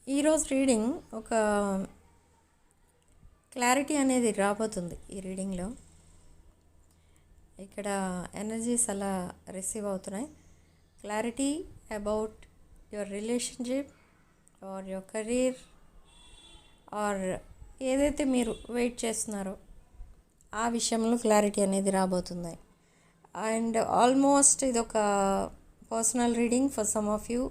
ఈరోజు రీడింగ్ ఒక క్లారిటీ అనేది రాబోతుంది. ఈ రీడింగ్లో ఇక్కడ ఎనర్జీస్ అలా రిసీవ్ అవుతున్నాయి. Clarity about your relationship or your career or ఏదైతే మీరు వెయిట్ చేస్తున్నారో ఆ విషయంలో క్లారిటీ అనేది రాబోతుంది. అండ్ ఆల్మోస్ట్ ఇది ఒక personal reading for some of you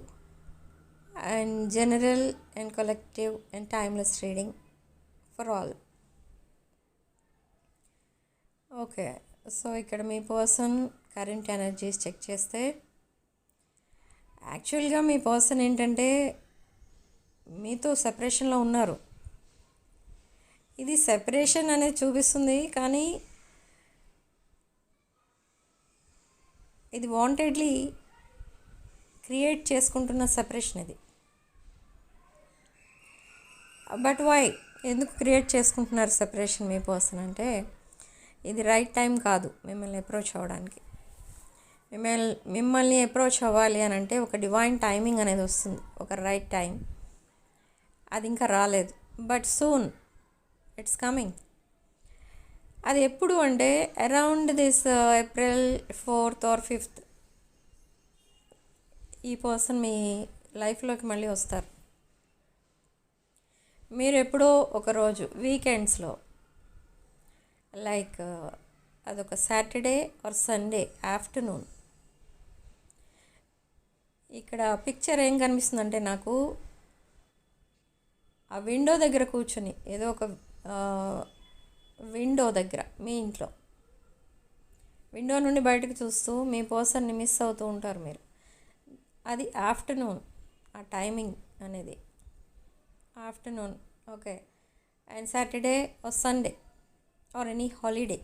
and general and collective and timeless reading for all. Okay, so ఇక్కడ మీ పర్సన్ కరెంట్ ఎనర్జీస్ చెక్ చేస్తే యాక్చువల్గా మీ పర్సన్ ఏంటంటే మీతో సెపరేషన్లో ఉన్నారు. ఇది సెపరేషన్ అనేది చూపిస్తుంది, కానీ ఇది వాంటెడ్లీ క్రియేట్ చేసుకుంటున్న సెపరేషన్ ఇది. బట్ వై, ఎందుకు క్రియేట్ చేసుకుంటున్నారు సెపరేషన్ మీ పర్సన్ అంటే ఇది రైట్ టైం కాదు మిమ్మల్ని అప్రోచ్ అవ్వడానికి. మిమ్మల్ని అప్రోచ్ అవ్వాలి అని అంటే ఒక డివైన్ టైమింగ్ అనేది వస్తుంది, ఒక రైట్ టైం. అది ఇంకా రాలేదు, బట్ సూన్ ఇట్స్ కమింగ్. అది ఎప్పుడు అంటే around this April 4th or 5th ఈ పర్సన్ మీ లైఫ్లోకి మళ్ళీ వస్తారు. మీరు ఎప్పుడో ఒకరోజు వీకెండ్స్లో లైక్ అదొక సాటర్డే ఆర్ సండే ఆఫ్టర్నూన్, ఇక్కడ పిక్చర్ ఏం కనిపిస్తుందంటే నాకు ఆ విండో దగ్గర కూర్చొని ఏదో ఒక విండో దగ్గర మీ ఇంట్లో విండో నుండి బయటకు చూస్తూ మీ పర్సన్ని మిస్ అవుతూ ఉంటారు మీరు. అది ఆఫ్టర్నూన్, ఆ టైమింగ్ అనేది afternoon. Okay, and Saturday or Sunday or any holiday.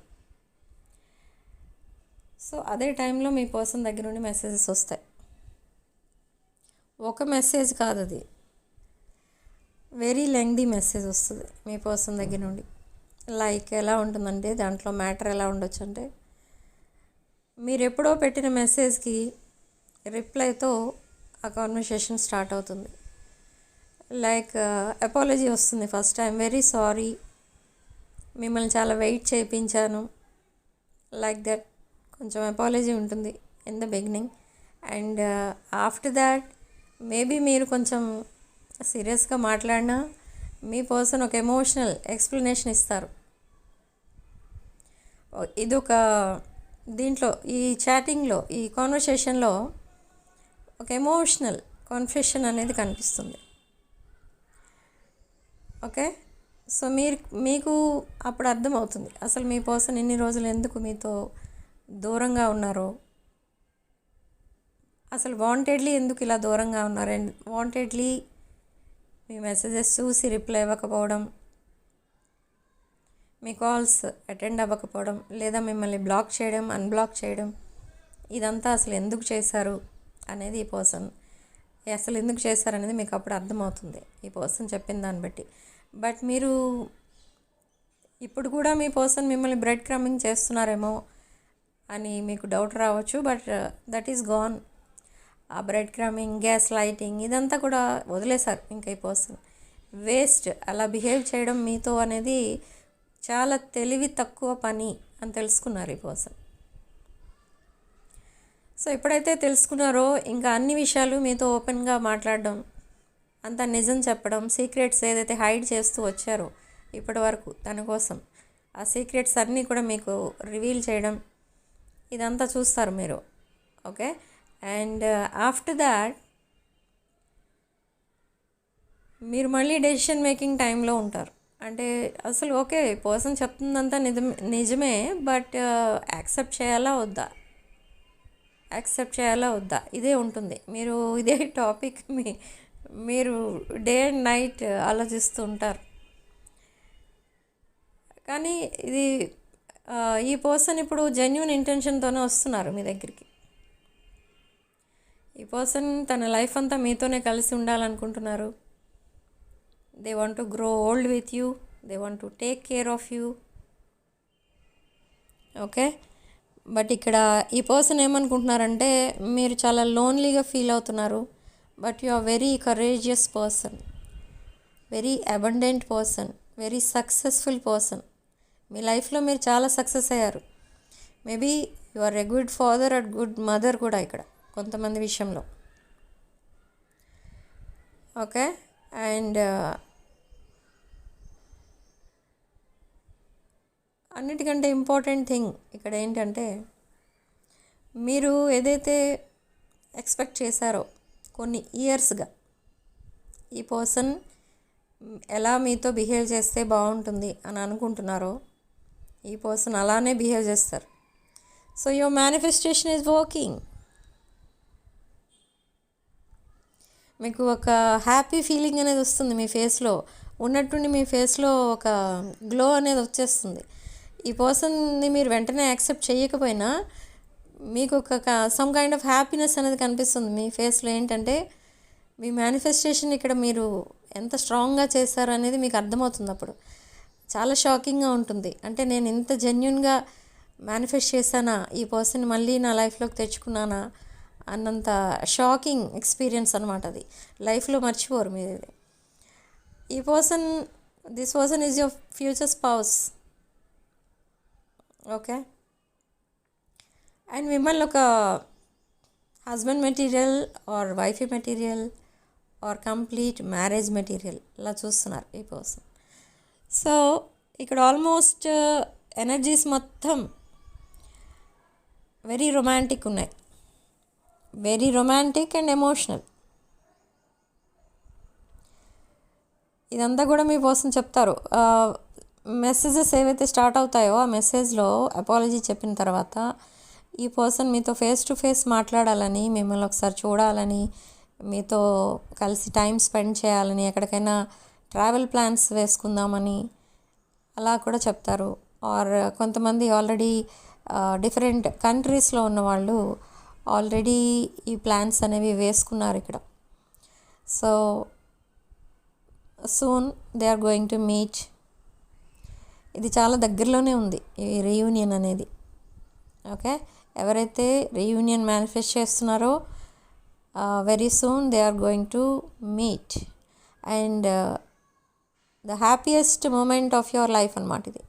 So అదే టైంలో మీ పర్సన్ దగ్గర నుండి మెసేజెస్ వస్తాయి. ఒక మెసేజ్ కాదు, అది వెరీ లెంగ్దీ మెసేజ్ వస్తుంది మీ పర్సన్ దగ్గర నుండి. లైక్ ఎలా ఉంటుందంటే దాంట్లో మ్యాటర్ ఎలా ఉండొచ్చు అంటే మీరు ఎప్పుడో పెట్టిన మెసేజ్కి రిప్లైతో ఆ కాన్వర్సేషన్ స్టార్ట్ అవుతుంది. లైక్ అపాలజీ వస్తుంది ఫస్ట్ టైం, వెరీ సారీ, మిమ్మల్ని చాలా వెయిట్ చేయించాను, లైక్ దట్ కొంచెం అపాలజీ ఉంటుంది in the beginning. And after that maybe మీరు కొంచెం సీరియస్గా మాట్లాడినా మీ పర్సన్ ఒక ఎమోషనల్ ఎక్స్ప్లెనేషన్ ఇస్తారు. ఇదొక దీంట్లో ఈ చాటింగ్లో ఈ కాన్వర్సేషన్లో ఒక ఎమోషనల్ కన్ఫెషన్ అనేది కనిపిస్తుంది. ఓకే, సో మీకు అప్పుడు అర్థమవుతుంది అసలు మీ పర్సన్ ఇన్ని రోజులు ఎందుకు మీతో దూరంగా ఉన్నారో, అసలు వాంటెడ్లీ ఎందుకు ఇలా దూరంగా ఉన్నారు, అండ్ వాంటెడ్లీ మీ మెసేజెస్ చూసి రిప్లై ఇవ్వకపోవడం, మీ కాల్స్ అటెండ్ అవ్వకపోవడం, లేదా మిమ్మల్ని బ్లాక్ చేయడం, అన్బ్లాక్ చేయడం, ఇదంతా అసలు ఎందుకు చేశారు అనేది ఈ పర్సన్ అసలు ఎందుకు చేశారనేది మీకు అప్పుడు అర్థమవుతుంది ఈ పర్సన్ చెప్పిన దాన్ని బట్టి. బట్ మీరు ఇప్పుడు కూడా మీ పర్సన్ మిమ్మల్ని బ్రెడ్ క్రమ్మింగ్ చేస్తున్నారేమో అని మీకు డౌట్ రావచ్చు, బట్ దట్ ఈస్ గాన్. ఆ బ్రెడ్ క్రమ్మింగ్, గ్యాస్ లైటింగ్ ఇదంతా కూడా వదిలేశారు ఇంకా ఈ పర్సన్. వేస్ట్ అలా బిహేవ్ చేయడం మీతో అనేది చాలా తెలివి తక్కువ పని అని తెలుసుకున్నారు ఈ పర్సన్. సో ఎప్పుడైతే తెలుసుకున్నారో ఇంకా అన్ని విషయాలు మీతో ఓపెన్గా మాట్లాడడం, అంత నిజం చెప్పడం, సీక్రెట్స్ ఏదైతే హైడ్ చేస్తూ వచ్చారో ఇప్పటి వరకు తన కోసం ఆ సీక్రెట్స్ అన్నీ కూడా మీకు రివీల్ చేయడం, ఇదంతా చూస్తారు మీరు. ఓకే, అండ్ ఆఫ్టర్ దాట్ మీరు మళ్ళీ డెసిషన్ మేకింగ్ టైంలో ఉంటారు. అంటే అసలు ఓకే పర్సన్ చెప్తుందంతా నిజమే, బట్ యాక్సెప్ట్ చేయాలా వద్దా ఇదే ఉంటుంది. మీరు ఇదే టాపిక్ మీరు డే అండ్ నైట్ ఆలోచిస్తూ ఉంటారు. కానీ ఇది ఈ పర్సన్ ఇప్పుడు జెన్యూన్ ఇంటెన్షన్తోనే వస్తున్నారు మీ దగ్గరికి. ఈ పర్సన్ తన లైఫ్ అంతా మీతోనే కలిసి ఉండాలనుకుంటున్నారు. They want to grow old with you, they want to take care of you. Okay, but ఇక్కడ ఈ పర్సన్ ఏమనుకుంటున్నారంటే మీరు చాలా లోన్లీగా ఫీల్ అవుతున్నారు, but you are very courageous person. Very abundant person, very successful person. మీ లైఫ్లో మీరు చాలా సక్సెస్ అయ్యారు. Maybe you are a good father and good mother కూడా ఇక్కడ కొంతమంది విషయంలో. ఓకే, అండ్ అన్నిటికంటే ఇంపార్టెంట్ థింగ్ ఇక్కడ ఏంటంటే, మీరు ఏదైతే ఎక్స్పెక్ట్ చేశారో కొన్ని ఇయర్స్గా ఈ పర్సన్ ఎలా మీతో బిహేవ్ చేస్తే బాగుంటుంది అని అనుకుంటున్నారో ఈ పర్సన్ అలానే బిహేవ్ చేస్తారు. So your manifestation is working. మీకు ఒక హ్యాపీ ఫీలింగ్ అనేది వస్తుంది మీ ఫేస్లో, ఉన్నట్టుండి మీ ఫేస్లో ఒక గ్లో అనేది వచ్చేస్తుంది. ఈ పర్సన్ని మీరు వెంటనే యాక్సెప్ట్ చేయకపోయినా మీకు ఒక సమ్ కైండ్ ఆఫ్ హ్యాపీనెస్ అనేది కనిపిస్తుంది మీ ఫేస్లో. ఏంటంటే మీ మేనిఫెస్టేషన్ ఇక్కడ మీరు ఎంత స్ట్రాంగ్గా చేశారు అనేది మీకు అర్థమవుతుంది. అప్పుడు చాలా షాకింగ్గా ఉంటుంది. అంటే నేను ఇంత జెన్యున్గా మేనిఫెస్ట్ చేశానా, ఈ పర్సన్ మళ్ళీ నా లైఫ్లోకి తెచ్చుకున్నానా అన్నంత షాకింగ్ ఎక్స్పీరియన్స్ అనమాట. అది లైఫ్లో మర్చిపోరు మీరు. ఈ person, this person is your future spouse. Okay, and మిమ్మల్ని ఒక husband material or wife material or complete marriage material ఇలా చూస్తున్నారు ఈ పర్సన్. సో ఇక్కడ ఆల్మోస్ట్ ఎనర్జీస్ మొత్తం వెరీ రొమాంటిక్ ఉన్నాయి, వెరీ రొమాంటిక్ అండ్ ఎమోషనల్. ఇదంతా కూడా మీ పర్సన్ చెప్తారు. మెసేజెస్ ఏవైతే స్టార్ట్ అవుతాయో ఆ మెసేజ్లో అపాలజీ చెప్పిన తర్వాత ఈ పర్సన్ మీతో ఫేస్ టు ఫేస్ మాట్లాడాలని, మిమ్మల్ని ఒకసారి చూడాలని, మీతో కలిసి టైం స్పెండ్ చేయాలని, ఎక్కడికైనా ట్రావెల్ ప్లాన్స్ వేసుకుందామని అలా కూడా చెప్తారు. ఆర్ కొంతమంది ఆల్రెడీ డిఫరెంట్ కంట్రీస్లో ఉన్నవాళ్ళు ఆల్రెడీ ఈ ప్లాన్స్ అనేవి వేసుకున్నారు ఇక్కడ. So soon they are going to meet. ఇది చాలా దగ్గరలోనే ఉంది ఈ రీయూనియన్ అనేది. ఓకే, ఎవరైతే రీయూనియన్ మేనిఫెస్ట్ చేస్తున్నారో very soon they are going to meet and the happiest moment of your life అన్నమాట ఇది.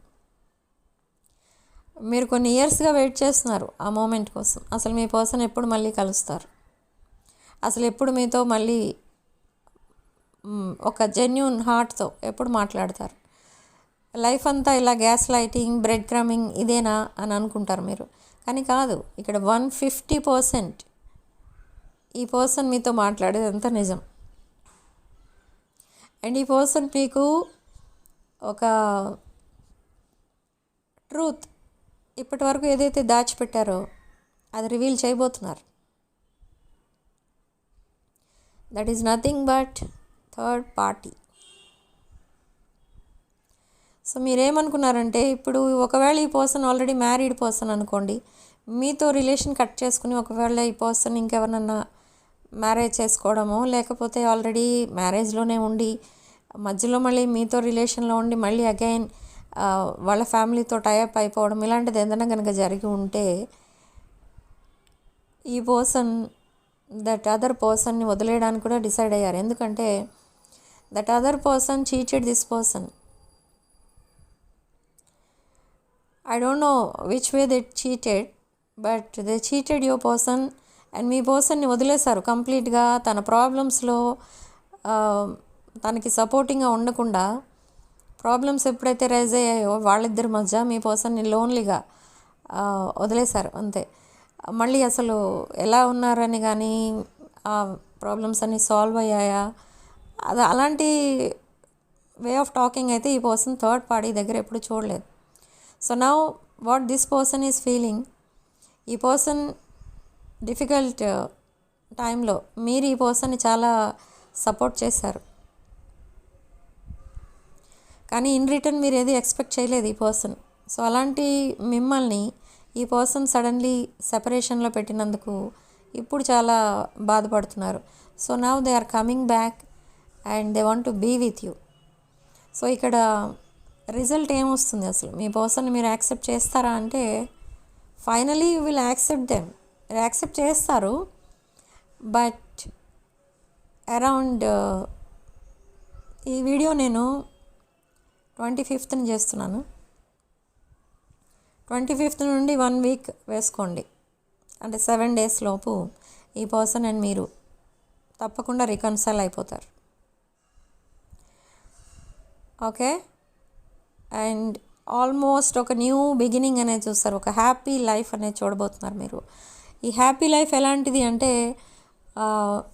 మీరు కొన్ని ఇయర్స్గా వెయిట్ చేస్తున్నారు ఆ మూమెంట్ కోసం. అసలు మీ పర్సన్ ఎప్పుడు మళ్ళీ కలుస్తారు, అసలు ఎప్పుడు మీతో మళ్ళీ ఒక జెన్యూన్ హార్ట్తో ఎప్పుడు మాట్లాడతారు. లైఫ్ అంతా ఇలా గ్యాస్ లైటింగ్, బ్రెడ్ క్రమింగ్ ఇదేనా అని అనుకుంటారు మీరు, కానీ కాదు. ఇక్కడ 150% ఈ పర్సన్ మీతో మాట్లాడేది అంతా నిజం. అండ్ ఈ పర్సన్ మీకు ఒక ట్రూత్ ఇప్పటి వరకు ఏదైతే దాచిపెట్టారో అది రివీల్ చేయబోతున్నారు. That is nothing but third party. So మీరేమనుకున్నారంటే, ఇప్పుడు ఒకవేళ ఈ పర్సన్ ఆల్రెడీ మ్యారీడ్ పర్సన్ అనుకోండి, మీతో రిలేషన్ కట్ చేసుకుని ఒకవేళ ఈ పర్సన్ ఇంకెవరన్నా మ్యారేజ్ చేసుకోవడమో, లేకపోతే ఆల్రెడీ మ్యారేజ్లోనే ఉండి మధ్యలో మళ్ళీ మీతో రిలేషన్లో ఉండి మళ్ళీ అగైన్ వాళ్ళ ఫ్యామిలీతో టైఅప్ అయిపోవడం, ఇలాంటిది ఏదైనా కనుక జరిగి ఉంటే ఈ పర్సన్ దట్ అదర్ పర్సన్ని వదిలేయడానికి కూడా డిసైడ్ అయ్యారు. ఎందుకంటే that other person cheated this person. I don't know which way they cheated, but they cheated your person and మీ పర్సన్ని వదిలేశారు కంప్లీట్గా. తన ప్రాబ్లమ్స్లో తనకి సపోర్టింగ్గా ఉండకుండా, ప్రాబ్లమ్స్ ఎప్పుడైతే రైజ్ అయ్యాయో వాళ్ళిద్దరి మధ్య మీ పర్సన్ని లోన్లీగా వదిలేశారు అంతే. మళ్ళీ అసలు ఎలా ఉన్నారని కానీ, ఆ ప్రాబ్లమ్స్ అన్నీ సాల్వ్ అయ్యాయా, అది అలాంటి వే ఆఫ్ టాకింగ్ అయితే ఈ పర్సన్ థర్డ్ పార్టీ దగ్గర ఎప్పుడు చూడలేదు. So now what this person is feeling, ఈ పర్సన్ డిఫికల్ట్ టైంలో మీరు ఈ పర్సన్ని చాలా సపోర్ట్ చేశారు, కానీ ఇన్ రిటర్న్ మీరు ఏది ఎక్స్పెక్ట్ చేయలేదు ఈ పర్సన్. సో అలాంటి మిమ్మల్ని ఈ పర్సన్ సడన్లీ సెపరేషన్లో పెట్టినందుకు ఇప్పుడు చాలా బాధపడుతున్నారు. So now they are coming back and they want to be with you. So ఇక్కడ రిజల్ట్ ఏమొస్తుంది, అసలు మీ పర్సన్ని మీరు యాక్సెప్ట్ చేస్తారా అంటే, finally you will accept them. మీరు యాక్సెప్ట్ చేస్తారు, బట్ అరౌండ్ ఈ వీడియో నేను 25th చేస్తున్నాను. 25th నుండి 1 వీక్ వేసుకోండి, అంటే 7 days లోపు ఈ పర్సన్ అండ్ మీరు తప్పకుండా రికన్సైల్ అయిపోతారు. ఓకే, అండ్ ఆల్మోస్ట్ ఒక న్యూ బిగినింగ్ అనేది చూస్తారు, ఒక హ్యాపీ లైఫ్ అనేది చూడబోతున్నారు మీరు. ఈ హ్యాపీ లైఫ్ ఎలాంటిది అంటే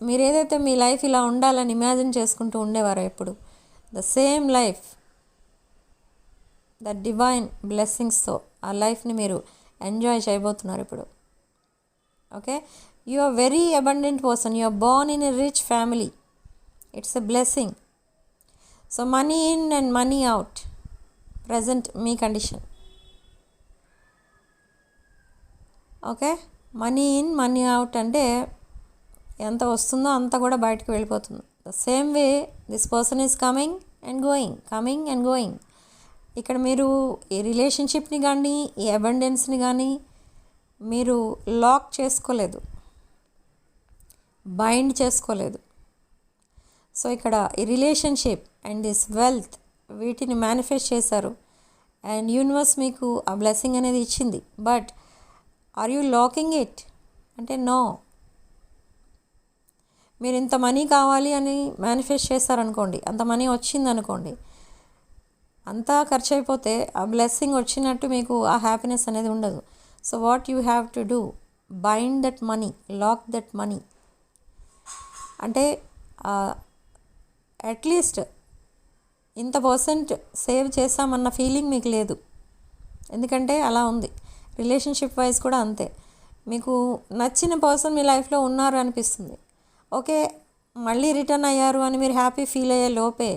మీరు ఏదైతే మీ లైఫ్ ఇలా ఉండాలని ఇమాజిన్ చేసుకుంటూ ఉండేవారో ఎప్పుడు, the same life, the divine బ్లెస్సింగ్స్తో ఆ లైఫ్ని మీరు ఎంజాయ్ చేయబోతున్నారు ఇప్పుడు. Okay, you are very abundant person, you are born in a rich family, it's a blessing. So money in and money out present మీ condition. Okay, money in money out అంటే ఎంత వస్తుందో అంత కూడా బయటకు వెళ్ళిపోతుంది. The same way this person is coming and going. ఇక్కడ మీరు ఈ రిలేషన్షిప్ని కానీ ఈ అబండెన్స్ని కానీ మీరు లాక్ చేసుకోలేదు, బైండ్ చేసుకోలేదు. సో ఇక్కడ ఈ రిలేషన్షిప్ అండ్ దిస్ వెల్త్ వీటిని మేనిఫెస్ట్ చేశారు అండ్ యూనివర్స్ మీకు ఆ బ్లెస్సింగ్ అనేది ఇచ్చింది. But are you locking it అంటే నో. మీరు ఇంత మనీ కావాలి అని మేనిఫెస్ట్ చేస్తారనుకోండి, అంత మనీ వచ్చిందనుకోండి, అంతా ఖర్చు అయిపోతే ఆ బ్లెస్సింగ్ వచ్చినట్టు మీకు ఆ హ్యాపీనెస్ అనేది ఉండదు. So what you have to do, bind that money, lock that money. అంటే అట్లీస్ట్ ఇంత పర్సెంట్ సేవ్ చేస్తామన్న ఫీలింగ్ మీకు లేదు, ఎందుకంటే అలా ఉంది. రిలేషన్షిప్ వైజ్ కూడా అంతే, మీకు నచ్చిన పర్సన్ మీ లైఫ్లో ఉన్నారు అనిపిస్తుంది. ఓకే, మళ్ళీ రిటర్న్ అయ్యారు అని మీరు హ్యాపీ ఫీల్ అయ్యే లోపే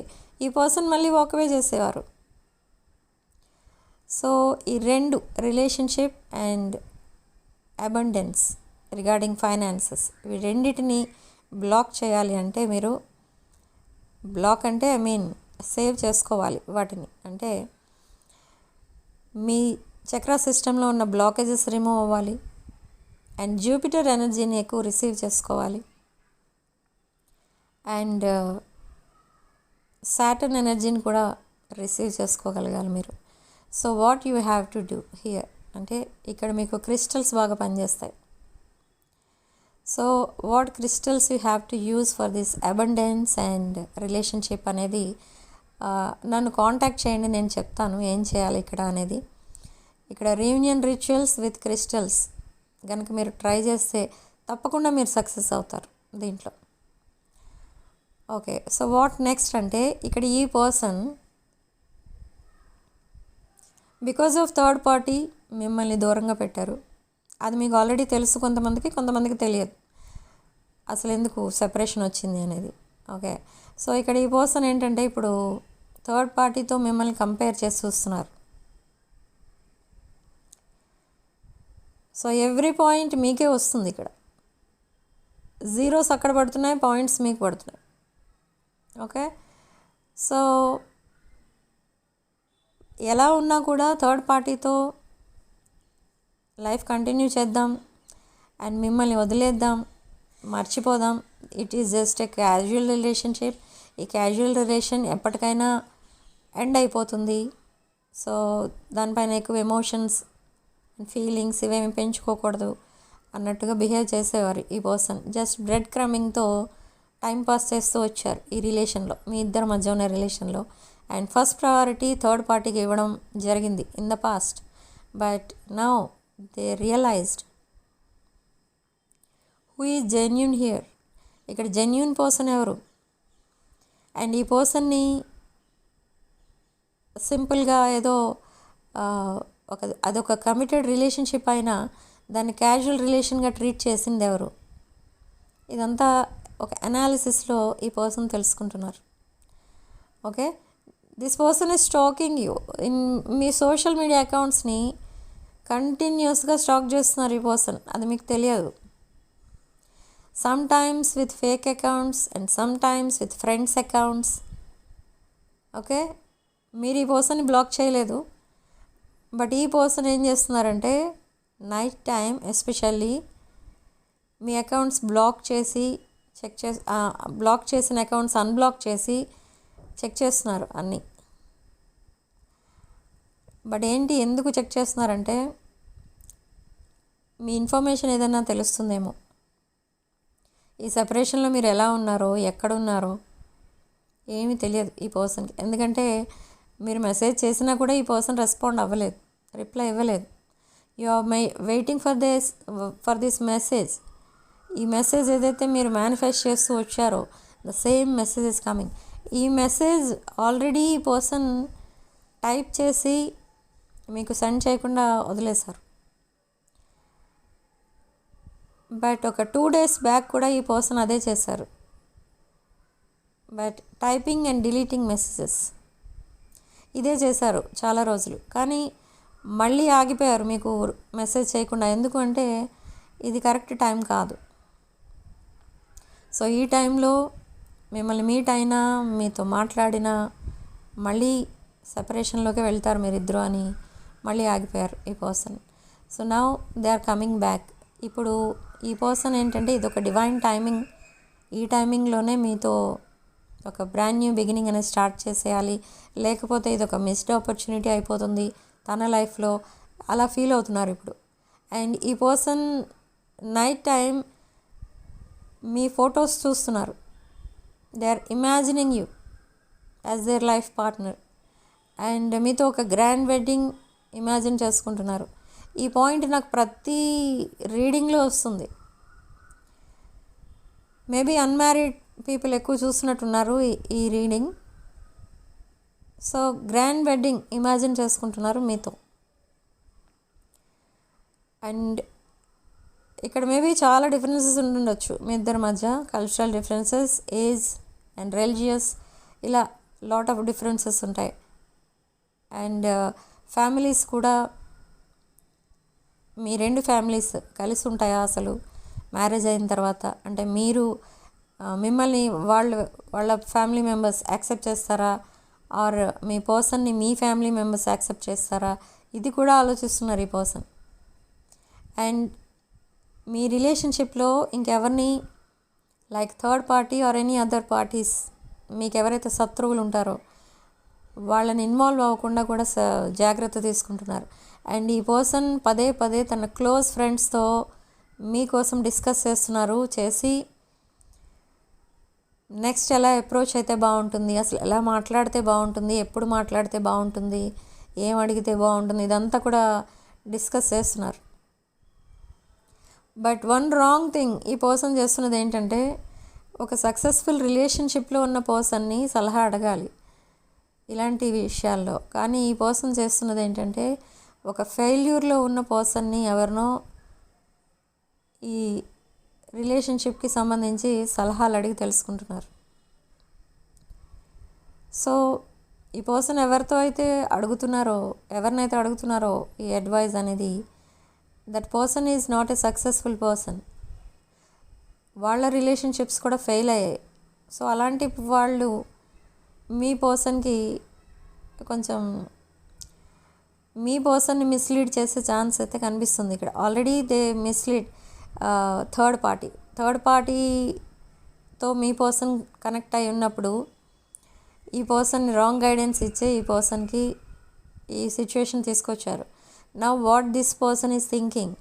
ఈ పర్సన్ మళ్ళీ వాకవే చేసేవారు. సో ఈ రెండు, relationship and abundance regarding finances, ఇవి రెండింటిని బ్లాక్ చేయాలి అంటే మీరు, బ్లాక్ అంటే ఐ మీన్ సేవ్ చేసుకోవాలి వాటిని. అంటే మీ చక్ర సిస్టంలో ఉన్న బ్లాకేజెస్ రిమూవ్ అవ్వాలి అండ్ జూపిటర్ ఎనర్జీని ఎక్కువ రిసీవ్ చేసుకోవాలి అండ్ సాటర్న్ ఎనర్జీని కూడా రిసీవ్ చేసుకోగలగాలి మీరు. So what you have to do here అంటే ఇక్కడ మీకు క్రిస్టల్స్ బాగా పనిచేస్తాయి. So what crystals you have to use for this abundance and relationship అనేది నన్ను కాంటాక్ట్ చేయండి, నేను చెప్తాను ఏం చేయాలి ఇక్కడ అనేది. ఇక్కడ రీయూనియన్ రిచువల్స్ విత్ క్రిస్టల్స్ కనుక మీరు ట్రై చేస్తే తప్పకుండా మీరు సక్సెస్ అవుతారు దీంట్లో. ఓకే, సో వాట్ నెక్స్ట్ అంటే ఇక్కడ ఈ person because of third party మిమ్మల్ని దూరంగా పెట్టారు. అది మీకు ఆల్రెడీ తెలుసు, కొంతమందికి తెలియదు అసలు ఎందుకు సెపరేషన్ వచ్చింది అనేది. ఓకే, సో ఇక్కడ ఈ పర్సన్ ఏంటంటే ఇప్పుడు థర్డ్ పార్టీతో మిమ్మల్ని కంపేర్ చేసి చూస్తున్నారు. సో ఎవ్రీ పాయింట్ మీకే వస్తుంది, ఇక్కడ జీరోస్ అక్కడ పడుతున్నాయి, పాయింట్స్ మీకు పడుతున్నాయి. ఓకే, సో ఎలా ఉన్నా కూడా థర్డ్ పార్టీతో లైఫ్ కంటిన్యూ చేద్దాం అండ్ మిమ్మల్ని వదిలేద్దాం, మర్చిపోదాం. It is just a casual relationship. ఈ క్యాజువల్ రిలేషన్ ఎప్పటికైనా ఎండ్ అయిపోతుంది. సో దానిపైన ఎక్కువ ఎమోషన్స్ అండ్ ఫీలింగ్స్ ఇవేమి పెంచుకోకూడదు అన్నట్టుగా బిహేవ్ చేసేవారు ఈ పర్సన్. జస్ట్ బ్రెడ్ క్రమింగ్తో టైం పాస్ చేస్తూ వచ్చారు ఈ రిలేషన్లో, మీ ఇద్దరి మధ్య ఉన్న రిలేషన్లో. అండ్ ఫస్ట్ ప్రయారిటీ థర్డ్ పార్టీకి ఇవ్వడం జరిగింది in the past. But now they realized who is genuine here. ఇక్కడ జెన్యూన్ పర్సన్ ఎవరు, అండ్ ఈ పర్సన్ని సింపుల్గా ఏదో అదొక కమిటెడ్ రిలేషన్షిప్ అయినా దాన్ని క్యాజువల్ రిలేషన్గా ట్రీట్ చేసింది ఎవరు, ఇదంతా ఒక అనాలిసిస్లో ఈ పర్సన్ తెలుసుకుంటున్నారు. Okay, this person is stalking you in మీ సోషల్ మీడియా అకౌంట్స్ని కంటిన్యూస్గా స్టాక్ చేస్తున్నారు ఈ పర్సన్, అది మీకు తెలియదు. Sometimes with fake accounts and sometimes with friends accounts. Okay, మీరు ఈ పర్సన్ని బ్లాక్ చేయలేదు, బట్ ఈ పర్సన్ ఏం చేస్తున్నారంటే నైట్ టైం ఎస్పెషల్లీ మీ అకౌంట్స్ బ్లాక్ చేసి బ్లాక్ చేసిన అకౌంట్స్ అన్బ్లాక్ చేసి చెక్ చేస్తున్నారు అన్నీ. బట్ ఏంటి, ఎందుకు చెక్ చేస్తున్నారంటే మీ ఇన్ఫర్మేషన్ ఏదైనా తెలుస్తుందేమో. ఈ సెపరేషన్లో మీరు ఎలా ఉన్నారో, ఎక్కడున్నారో ఏమీ తెలియదు ఈ పర్సన్కి. ఎందుకంటే మీరు మెసేజ్ చేసినా కూడా ఈ పర్సన్ రెస్పాండ్ అవ్వలేదు, రిప్లై ఇవ్వలేదు. You are waiting for this message. ఈ మెసేజ్ ఏదైతే మీరు మేనిఫెస్ట్ చేస్తూ వచ్చారో, the same message is coming. ఈ మెసేజ్ ఆల్రెడీ ఈ పర్సన్ టైప్ చేసి మీకు సెండ్ చేయకుండా వదిలేశారు. బట్ ఒక 2 days బ్యాక్ కూడా ఈ పర్సన్ అదే చేశారు. But typing and deleting messages ఇదే చేశారు చాలా రోజులు. కానీ మళ్ళీ ఆగిపోయారు మీకు మెసేజ్ చేయకుండా. ఎందుకు అంటే ఇది కరెక్ట్ టైం కాదు. సో ఈ టైంలో మిమ్మల్ని మీట్ అయినా, మీతో మాట్లాడినా మళ్ళీ సెపరేషన్లోకి వెళ్తారు మీరిద్దరు అని మళ్ళీ ఆగిపోయారు ఈ person. So now they are coming back. ఇప్పుడు ఈ పర్సన్ ఏంటంటే ఇది ఒక డివైన్ టైమింగ్. ఈ టైమింగ్లోనే మీతో ఒక బ్రాండ్ న్యూ బిగినింగ్ అనేది స్టార్ట్ చేసేయాలి, లేకపోతే ఇది ఒక మిస్డ్ ఆపర్చునిటీ అయిపోతుంది తన లైఫ్లో, అలా ఫీల్ అవుతున్నారు ఇప్పుడు. అండ్ ఈ పర్సన్ నైట్ టైం మీ ఫొటోస్ చూస్తున్నారు. They are imagining you as their life partner. And మీతో ఒక గ్రాండ్ వెడ్డింగ్ ఇమాజిన్ చేసుకుంటున్నారు. ఈ పాయింట్ నాకు ప్రతి రీడింగ్లో వస్తుంది. మేబీ అన్మ్యారీడ్ పీపుల్ ఎక్కువ చూస్తున్నట్టున్నారు ఈ reading. So grand wedding imagine చేసుకుంటున్నారు మీతో. అండ్ ఇక్కడ మేబీ చాలా డిఫరెన్సెస్ ఉంటుండొచ్చు మీ ఇద్దరి మధ్య. Cultural differences, age and religious, ఇలా లాట్ ఆఫ్ డిఫరెన్సెస్ ఉంటాయి. అండ్ ఫ్యామిలీస్ కూడా, మీ 2 ఫ్యామిలీస్ కలిసి ఉంటాయా అసలు మ్యారేజ్ అయిన తర్వాత? అంటే మీరు మిమ్మల్ని వాళ్ళ ఫ్యామిలీ మెంబర్స్ యాక్సెప్ట్ చేస్తారా, ఆర్ మీ పర్సన్ని మీ ఫ్యామిలీ మెంబర్స్ యాక్సెప్ట్ చేస్తారా? ఇది కూడా ఆలోచిస్తున్నారు ఈ పర్సన్. అండ్ మీ రిలేషన్షిప్లో ఇంకెవరిని, like third party or any other parties, మీకు ఎవరైతే శత్రువులు ఉంటారో వాళ్ళని ఇన్వాల్వ్ అవ్వకుండా కూడా జాగ్రత్త తీసుకుంటున్నారు. అండ్ ఈ పర్సన్ పదే పదే తన క్లోజ్ ఫ్రెండ్స్తో మీకోసం డిస్కస్ చేసి నెక్స్ట్ ఎలా అప్రోచ్ అయితే బాగుంటుంది, అసలు ఎలా మాట్లాడితే బాగుంటుంది, ఎప్పుడు మాట్లాడితే బాగుంటుంది, ఏం అడిగితే బాగుంటుంది, ఇదంతా కూడా డిస్కస్ చేస్తున్నారు. బట్ వన్ రాంగ్ థింగ్ ఈ పర్సన్ చేస్తున్నది ఏంటంటే, ఒక సక్సెస్ఫుల్ రిలేషన్షిప్లో ఉన్న పర్సన్ని సలహా అడగాలి ఇలాంటి విషయాల్లో. కానీ ఈ పర్సన్ చేస్తున్నది ఏంటంటే, ఒక ఫెయిల్యూర్లో ఉన్న పర్సన్ని ఎవరినో ఈ రిలేషన్షిప్కి సంబంధించి సలహాలు అడిగి తెలుసుకుంటున్నారు. సో ఈ పర్సన్ ఎవరినైతే అడుగుతున్నారో ఈ అడ్వైజ్ అనేది, that person is not a successful person. వాళ్ళ రిలేషన్షిప్స్ కూడా ఫెయిల్ అయ్యాయి. సో అలాంటి వాళ్ళు మీ పర్సన్కి కొంచెం మీ పర్సన్ని మిస్లీడ్ చేసే ఛాన్స్ అయితే కనిపిస్తుంది ఇక్కడ. ఆల్రెడీ దే మిస్లీడ్ థర్డ్ పార్టీతో మీ పర్సన్ కనెక్ట్ అయి ఉన్నప్పుడు ఈ పర్సన్ని రాంగ్ గైడెన్స్ ఇచ్చే ఈ పర్సన్కి ఈ సిచ్యువేషన్ తీసుకొచ్చారు. Now what this person is thinking,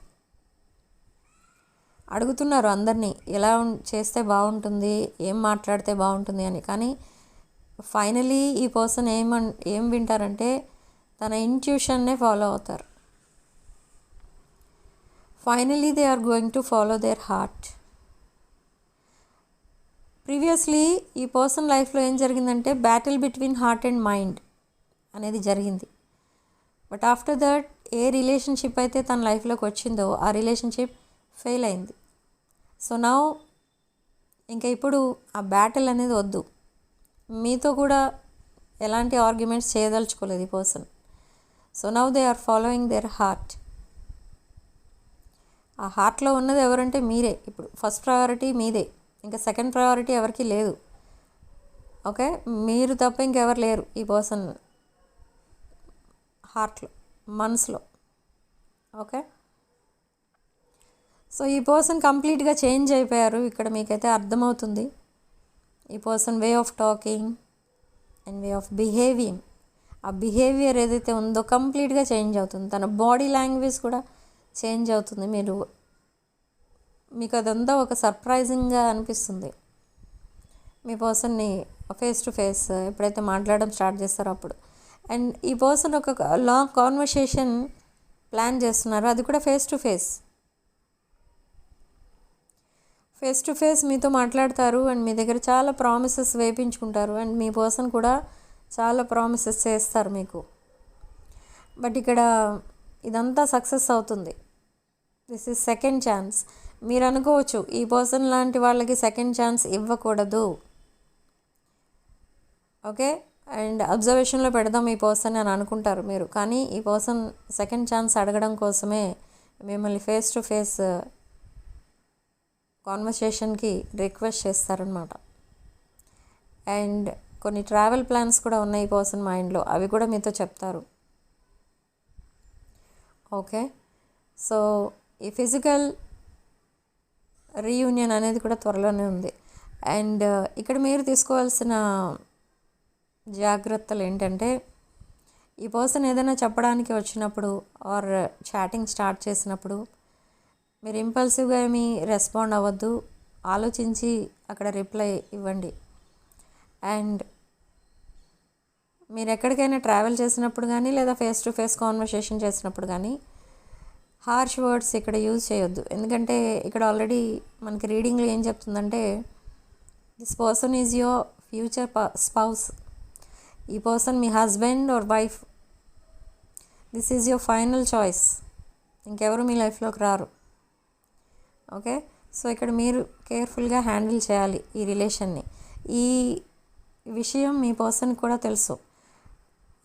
అడుగుతున్నారు అందరినీ ఎలా చేస్తే బాగుంటుంది, ఏం మాట్లాడితే బాగుంటుంది అని. కానీ ఫైనలీ ఈ పర్సన్ ఏం వింటారంటే తన ఇంట్యూషన్నే ఫాలో అవుతారు. Finally they are going to follow their heart. Previously ఈ పర్సన్ లైఫ్లో ఏం జరిగిందంటే, battle between heart and mind అనేది జరిగింది. But after that a relationship అయితే తన లైఫ్లోకి వచ్చిందో ఆ రిలేషన్షిప్ ఫెయిల్ అయింది. సో నౌ ఇంకా ఇప్పుడు ఆ బ్యాటిల్ అనేది వద్దు, మీతో కూడా ఎలాంటి ఆర్గ్యుమెంట్స్ చేయదలుచుకోలేదు ఈ person. So now they are following their heart. ఆ హార్ట్లో ఉన్నది ఎవరంటే మీరే. ఇప్పుడు ఫస్ట్ ప్రయారిటీ మీదే, ఇంకా సెకండ్ ప్రయారిటీ ఎవరికి లేదు. ఓకే, మీరు తప్ప ఇంకెవరు లేరు ఈ పర్సన్ హార్ట్లో, మనసులో. ఓకే, సో ఈ పర్సన్ కంప్లీట్గా చేంజ్ అయిపోయారు ఇక్కడ, మీకైతే అర్థమవుతుంది ఈ person way of talking and way of behaving, ఆ బిహేవియర్ ఏదైతే ఉందో కంప్లీట్గా చేంజ్ అవుతుంది. తన బాడీ లాంగ్వేజ్ కూడా చేంజ్ అవుతుంది. మీకు అదంతా ఒక సర్ప్రైజింగ్గా అనిపిస్తుంది. మీ పర్సన్ని ఫేస్ టు ఫేస్ ఎప్పుడైతే మాట్లాడడం స్టార్ట్ చేస్తారో అప్పుడు. అండ్ ఈ పర్సన్ ఒక లాంగ్ కాన్వర్సేషన్ ప్లాన్ చేస్తున్నారు, అది కూడా ఫేస్ టు ఫేస్ మీతో మాట్లాడతారు. అండ్ మీ దగ్గర చాలా ప్రామిసెస్ వేయించుకుంటారు. అండ్ మీ పర్సన్ కూడా చాలా ప్రామిసెస్ చేస్తారు మీకు. బట్ ఇక్కడ ఇదంతా సక్సెస్ అవుతుంది. This is second chance. మీరు అనుకోవచ్చు ఈ పర్సన్ లాంటి వాళ్ళకి సెకండ్ ఛాన్స్ ఇవ్వకూడదు. ఓకే, అండ్ అబ్జర్వేషన్లో పెడదాం ఈ పర్సన్ అని అనుకుంటారు మీరు. కానీ ఈ పర్సన్ సెకండ్ ఛాన్స్ అడగడం కోసమే మిమ్మల్ని ఫేస్ టు ఫేస్ కాన్వర్సేషన్కి రిక్వెస్ట్ చేస్తారనమాట. అండ్ కొన్ని ట్రావెల్ ప్లాన్స్ కూడా ఉన్నాయి ఈ పర్సన్ మైండ్లో, అవి కూడా మీతో చెప్తారు. ఓకే, సో ఈ ఫిజికల్ రీయూనియన్ అనేది కూడా త్వరలోనే ఉంది. అండ్ ఇక్కడ మీరు తీసుకోవాల్సిన జాగ్రత్తలు ఏంటంటే, ఈ పర్సన్ ఏదైనా చెప్పడానికి వచ్చినప్పుడు ఆర్ చాటింగ్ స్టార్ట్ చేసినప్పుడు మీరు ఇంపల్సివ్గా ఏమీ రెస్పాండ్ అవ్వద్దు, ఆలోచించి అక్కడ రిప్లై ఇవ్వండి. అండ్ మీరు ఎక్కడికైనా ట్రావెల్ చేసినప్పుడు కానీ లేదా ఫేస్ టు ఫేస్ కాన్వర్సేషన్ చేసినప్పుడు కానీ హార్ష్ వర్డ్స్ ఇక్కడ యూజ్ చేయొద్దు. ఎందుకంటే ఇక్కడ ఆల్రెడీ మనకి రీడింగ్లో ఏం చెప్తుందంటే, this person is your future spouse. ఈ పర్సన్ మీ husband or wife. This is your final choice. ఇంకెవరు మీ లైఫ్లోకి రారు. ఓకే, సో ఇక్కడ మీరు కేర్ఫుల్గా హ్యాండిల్ చేయాలి ఈ రిలేషన్ని. ఈ విషయం మీ పర్సన్ కూడా తెలుసు.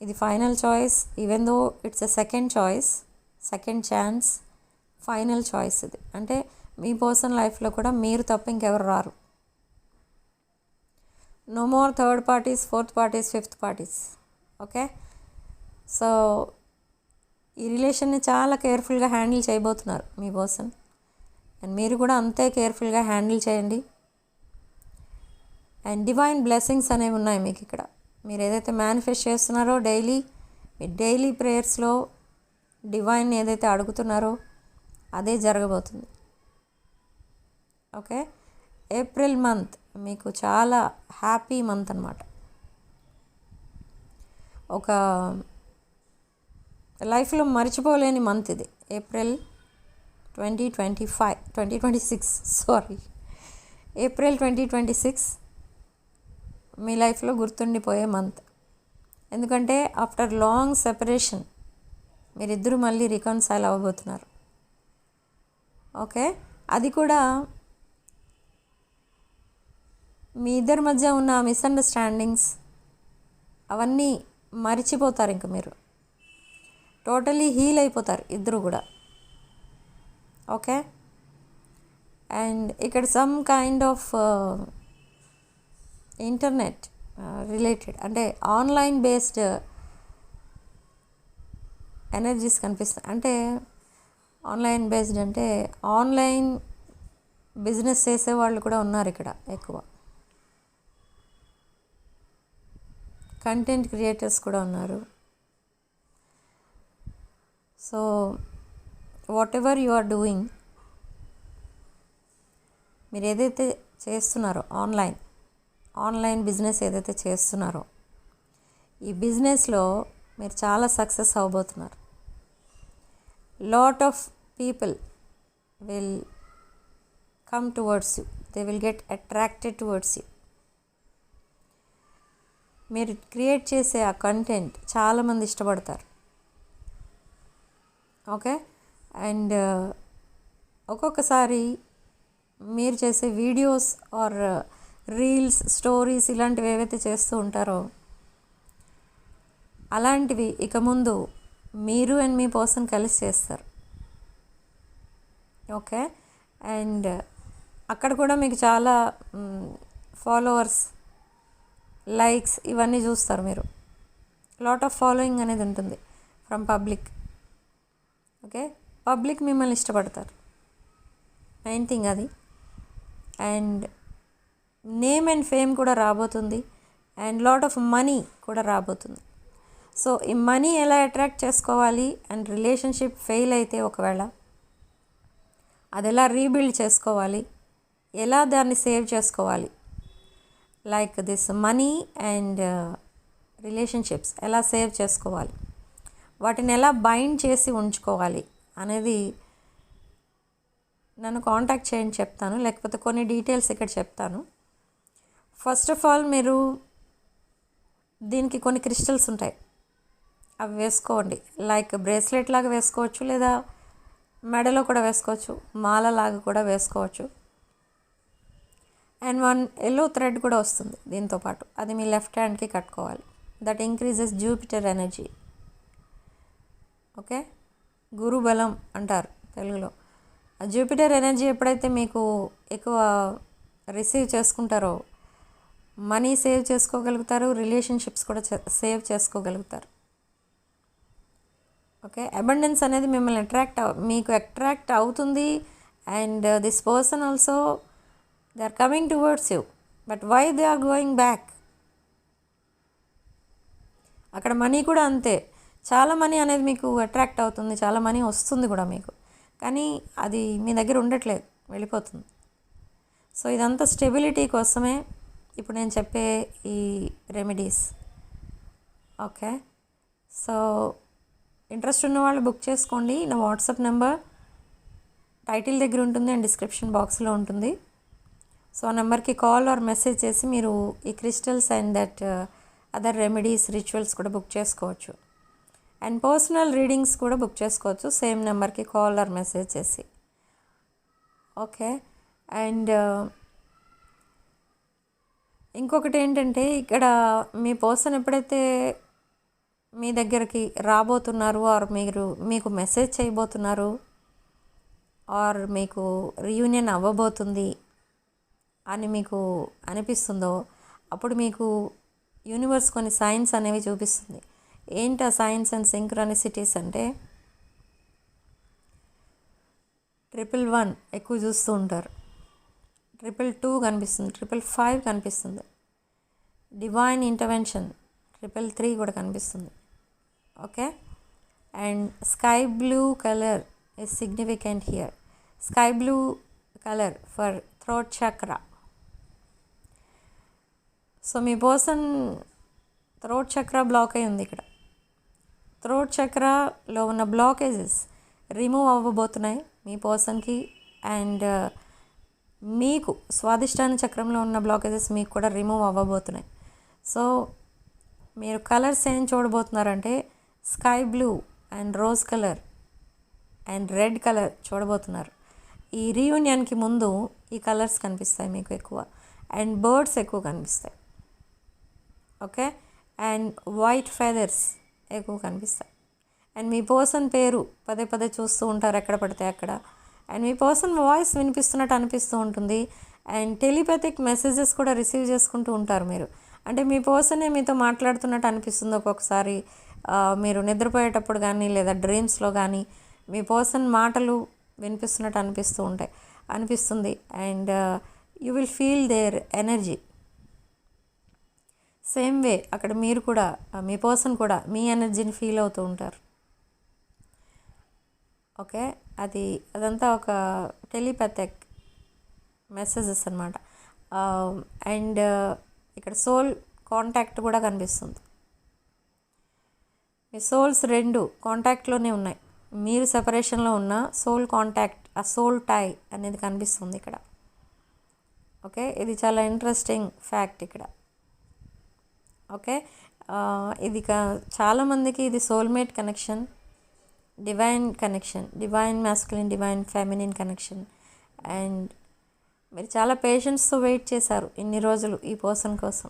ఇది final choice, even though it's a second choice, second chance, final choice ఇది. అంటే మీ పర్సన్ లైఫ్లో కూడా మీరు తప్ప ఇంకెవరు రారు. No more third parties, fourth parties, fifth parties. Okay, so ఈ రిలేషన్ని చాలా కేర్ఫుల్గా హ్యాండిల్ చేయబోతున్నారు మీ పర్సన్. అండ్ మీరు కూడా అంతే కేర్ఫుల్గా హ్యాండిల్ చేయండి. అండ్ డివైన్ బ్లెస్సింగ్స్ అనేవి ఉన్నాయి మీకు ఇక్కడ. మీరు ఏదైతే మేనిఫెస్ట్ చేస్తున్నారో మీ డైలీ ప్రేయర్స్లో డివైన్ ఏదైతే అడుగుతున్నారో అదే జరగబోతుంది. ఓకే, ఏప్రిల్ మంత్ మీకు చాలా హ్యాపీ మంత్ అన్నమాట. ఒక లైఫ్లో మర్చిపోలేని మంత్ ఇది. ఏప్రిల్ 2026 ఏప్రిల్ 2026 మీ లైఫ్లో గుర్తుండిపోయే మంత్. ఎందుకంటే ఆఫ్టర్ లాంగ్ సెపరేషన్ మీరిద్దరూ మళ్ళీ రికన్సైల్ అవ్వబోతున్నారు. ఓకే, అది కూడా మీ ఇద్దరి మధ్య ఉన్న మిస్అండర్స్టాండింగ్స్ అవన్నీ మర్చిపోతారు. ఇంక మీరు టోటలీ హీల్ అయిపోతారు ఇద్దరు కూడా. ఓకే, అండ్ ఇక్కడ some kind of internet related, అంటే ఆన్లైన్ బేస్డ్ ఎనర్జీస్ కనిపిస్తాయి. అంటే ఆన్లైన్ బేస్డ్ అంటే ఆన్లైన్ బిజినెస్ చేసే వాళ్ళు కూడా ఉన్నారు ఇక్కడ ఎక్కువ. కంటెంట్ క్రియేటర్స్ కూడా ఉన్నారు. So whatever you are doing, మీరు ఏదైతే చేస్తున్నారో ఆన్లైన్ బిజినెస్ ఏదైతే చేస్తున్నారో ఈ బిజినెస్లో మీరు చాలా సక్సెస్ అవ్వబోతున్నారు. Lot of people will come towards you, they will get attracted towards you. మీరు క్రియేట్ చేసే ఆ కంటెంట్ చాలామంది ఇష్టపడతారు. ఓకే, అండ్ ఒక్కొక్కసారి మీరు చేసే వీడియోస్ ఆర్ రీల్స్, స్టోరీస్ ఇలాంటివి ఏవైతే చేస్తూ ఉంటారో అలాంటివి ఇక ముందు మీరు అండ్ మీ పర్సన్ కలిసి చేస్తారు. ఓకే, అండ్ అక్కడ కూడా మీకు చాలా ఫాలోవర్స్, లైక్స్ ఇవన్నీ చూస్తారు మీరు. లాట్ ఆఫ్ ఫాలోయింగ్ అనేది ఉంటుంది ఫ్రమ్ పబ్లిక్. ఓకే, పబ్లిక్ మిమ్మల్ని ఇష్టపడతారు, మెయిన్ థింగ్ అది. అండ్ నేమ్ అండ్ ఫేమ్ కూడా రాబోతుంది. అండ్ లాట్ ఆఫ్ మనీ కూడా రాబోతుంది. సో ఈ మనీ ఎలా అట్రాక్ట్ చేసుకోవాలి అండ్ రిలేషన్షిప్ ఫెయిల్ అయితే ఒకవేళ అది ఎలా రీబిల్డ్ చేసుకోవాలి, ఎలా దాన్ని సేవ్ చేసుకోవాలి, like this money and relationships ఎలా సేవ్ చేసుకోవాలి, వాటిని ఎలా బైండ్ చేసి ఉంచుకోవాలి అనేది నన్ను కాంటాక్ట్ చేయండి చెప్తాను, లేకపోతే కొన్ని డీటెయిల్స్ ఇక్కడ చెప్తాను. ఫస్ట్ ఆఫ్ ఆల్ మీరు దీనికి కొన్ని క్రిస్టల్స్ ఉంటాయి, అవి వేసుకోండి. లైక్ బ్రేస్లెట్ లాగా వేసుకోవచ్చు, లేదా మెడలో కూడా వేసుకోవచ్చు, మాల లాగా కూడా వేసుకోవచ్చు. అండ్ 1 yellow థ్రెడ్ కూడా వస్తుంది దీంతోపాటు, అది మీ లెఫ్ట్ హ్యాండ్కి కట్టుకోవాలి. That increases Jupiter energy. Okay, Guru బలం అంటారు తెలుగులో. ఆ జూపిటర్ ఎనర్జీ ఎప్పుడైతే మీకు ఎక్కువ రిసీవ్ చేసుకుంటారో మనీ సేవ్ చేసుకోగలుగుతారు, రిలేషన్షిప్స్ కూడా సేవ్ చేసుకోగలుగుతారు. ఓకే, అబండెన్స్ అనేది మిమ్మల్ని మీకు అట్రాక్ట్ అవుతుంది. And this person also they are coming towards you, but why they are going back? అక్కడ మనీ కూడా అంతే, చాలా మనీ అనేది మీకు అట్రాక్ట్ అవుతుంది, చాలా మనీ వస్తుంది కూడా మీకు, కానీ అది మీ దగ్గర ఉండట్లేదు, వెళ్ళిపోతుంది. సో ఇదంతా స్టెబిలిటీ కోసమే ఇప్పుడు నేను చెప్పే ఈ రెమెడీస్. ఓకే, సో ఇంట్రెస్ట్ ఉన్న వాళ్ళు బుక్ చేసుకోండి. నా వాట్సాప్ నెంబర్ టైటిల్ దగ్గర ఉంటుంది అండ్ డిస్క్రిప్షన్ బాక్స్లో ఉంటుంది. సో ఆ నెంబర్కి కాల్ ఆర్ మెసేజ్ చేసి మీరు ఈ crystals and that other remedies rituals కూడా బుక్ చేసుకోవచ్చు. అండ్ పర్సనల్ రీడింగ్స్ కూడా బుక్ చేసుకోవచ్చు సేమ్ నెంబర్కి కాల్ ఆర్ మెసేజ్ చేసి. ఓకే, అండ్ ఇంకొకటి ఏంటంటే, ఇక్కడ మీ పర్సన్ ఎప్పుడైతే మీ దగ్గరికి రాబోతున్నారు ఆర్ మీకు మెసేజ్ చేయబోతున్నారు ఆర్ మీకు రీయూనియన్ అవ్వబోతుంది అని మీకు అనిపిస్తుందో అప్పుడు మీకు యూనివర్స్ కొన్ని సైన్స్ అనేవి చూపిస్తుంది. ఏంటి ఆ సైన్స్ అండ్ సింక్రానిసిటీస్ అంటే 111 ఎక్కువ చూస్తూ ఉంటారు, 222 కనిపిస్తుంది, 555 కనిపిస్తుంది, డివైన్ ఇంటర్వెన్షన్ 333 కూడా కనిపిస్తుంది. Okay, and sky blue colour is significant here. Sky blue color for throat chakra. So me person throat చక్ర బ్లాక్ అయి ఉంది ఇక్కడ. థ్రోట్ చక్రలో ఉన్న బ్లాకేజెస్ రిమూవ్ అవ్వబోతున్నాయి మీ పర్సన్కి. అండ్ మీకు స్వాదిష్టాన చక్రంలో ఉన్న బ్లాకేజెస్ మీకు కూడా రిమూవ్ అవ్వబోతున్నాయి. సో మీరు కలర్స్ ఏం చూడబోతున్నారంటే sky blue and rose colour and red colour చూడబోతున్నారు. ఈ రీయూనియన్కి ముందు ఈ కలర్స్ కనిపిస్తాయి మీకు ఎక్కువ, అండ్ బర్డ్స్ ఎక్కువ కనిపిస్తాయి. ఓకే, అండ్ వైట్ ఫెదర్స్ ఎక్కువ కనిపిస్తాయి. అండ్ మీ పర్సన్ పేరు పదే పదే చూస్తూ ఉంటారు ఎక్కడ పడితే అక్కడ. అండ్ మీ పర్సన్ వాయిస్ వినిపిస్తున్నట్టు అనిపిస్తూ ఉంటుంది. అండ్ టెలిపతిక్ మెసేజెస్ కూడా రిసీవ్ చేసుకుంటూ ఉంటారు మీరు. అంటే మీ పర్సనే మీతో మాట్లాడుతున్నట్టు అనిపిస్తుంది ఒక్కొక్కసారి. మీరు నిద్రపోయేటప్పుడు కానీ లేదా డ్రీమ్స్లో కానీ మీ పర్సన్ మాటలు వినిపిస్తున్నట్టు అనిపిస్తుంది. And you will feel there energy. Same way అక్కడ మీరు కూడా మీ పర్సన్ కూడా మీ ఎనర్జీని ఫీల్ అవుతూ ఉంటారు. ఓకే, అదంతా ఒక టెలిపతిక్ మెసేజెస్ అన్నమాట. అండ్ ఇక్కడ సోల్ కాంటాక్ట్ కూడా కనిపిస్తుంది. మీ సోల్స్ 2 కాంటాక్ట్లోనే ఉన్నాయి. మీరు సెపరేషన్లో ఉన్న సోల్ కాంటాక్ట్, ఆ సోల్ టై అనేది కనిపిస్తుంది ఇక్కడ. ఓకే, ఇది చాలా ఇంట్రెస్టింగ్ ఫ్యాక్ట్ ఇక్కడ. ఓకే, ఇది చాలామందికి ఇది soulmate connection, divine connection, divine masculine, divine feminine connection. And మీరు చాలా పేషెన్స్తో వెయిట్ చేశారు ఇన్ని రోజులు ఈ పర్సన్ కోసం.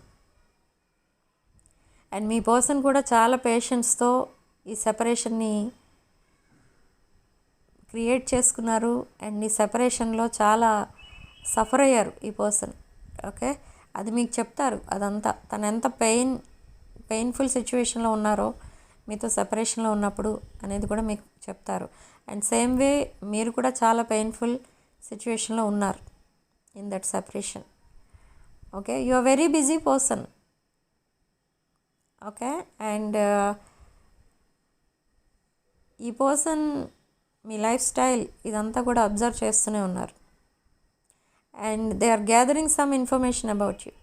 అండ్ మీ పర్సన్ కూడా చాలా పేషెన్స్తో ఈ సెపరేషన్ని క్రియేట్ చేసుకున్నారు. అండ్ ఈ సెపరేషన్లో చాలా సఫర్ అయ్యారు ఈ పర్సన్. ఓకే, అది మీకు చెప్తారు అదంతా. తను ఎంత పెయిన్ఫుల్ సిచ్యువేషన్లో ఉన్నారో మీతో సెపరేషన్లో ఉన్నప్పుడు అనేది కూడా మీకు చెప్తారు. అండ్ సేమ్ వే మీరు కూడా చాలా పెయిన్ఫుల్ సిచ్యువేషన్లో ఉన్నారు in that separation. Okay, you are very busy person. Okay. And ఈ పర్సన్ మీ లైఫ్ స్టైల్ ఇదంతా కూడా అబ్జర్వ్ చేస్తూనే ఉన్నారు. And they are gathering some information about you.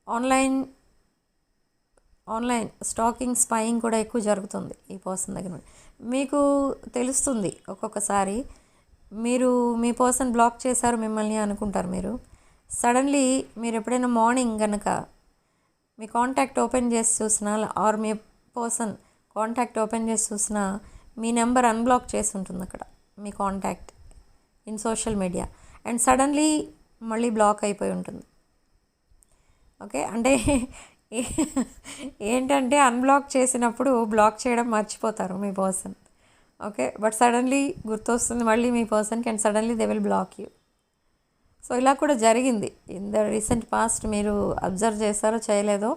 Online stalking spying కూడా ఎక్కువ జరుగుతుంది ఈ పర్సన్ దగ్గర నుండి. మీకు తెలుస్తుంది ఒక్కొక్కసారి మీరు మీ పర్సన్ బ్లాక్ చేశారు మిమ్మల్ని అనుకుంటారు మీరు. సడన్లీ మీరు ఎప్పుడైనా మార్నింగ్ కనుక మీ కాంటాక్ట్ ఓపెన్ చేసి చూసినా ఆర్ మీ పర్సన్ కాంటాక్ట్ ఓపెన్ చేసి చూసినా మీ నెంబర్ అన్బ్లాక్ చేసి ఉంటుంది అక్కడ మీ contact in social media. And suddenly మళ్ళీ బ్లాక్ అయిపోయి ఉంటుంది. ఓకే. అంటే ఏంటంటే అన్బ్లాక్ చేసినప్పుడు బ్లాక్ చేయడం మర్చిపోతారు మీ పర్సన్. ఓకే. బట్ సడన్లీ గుర్తొస్తుంది మళ్ళీ మీ పర్సన్కి and suddenly they will block you. So ఇలా కూడా జరిగింది ఇన్ ద రీసెంట్ పాస్ట్. మీరు అబ్జర్వ్ చేస్తారో చేయలేదో.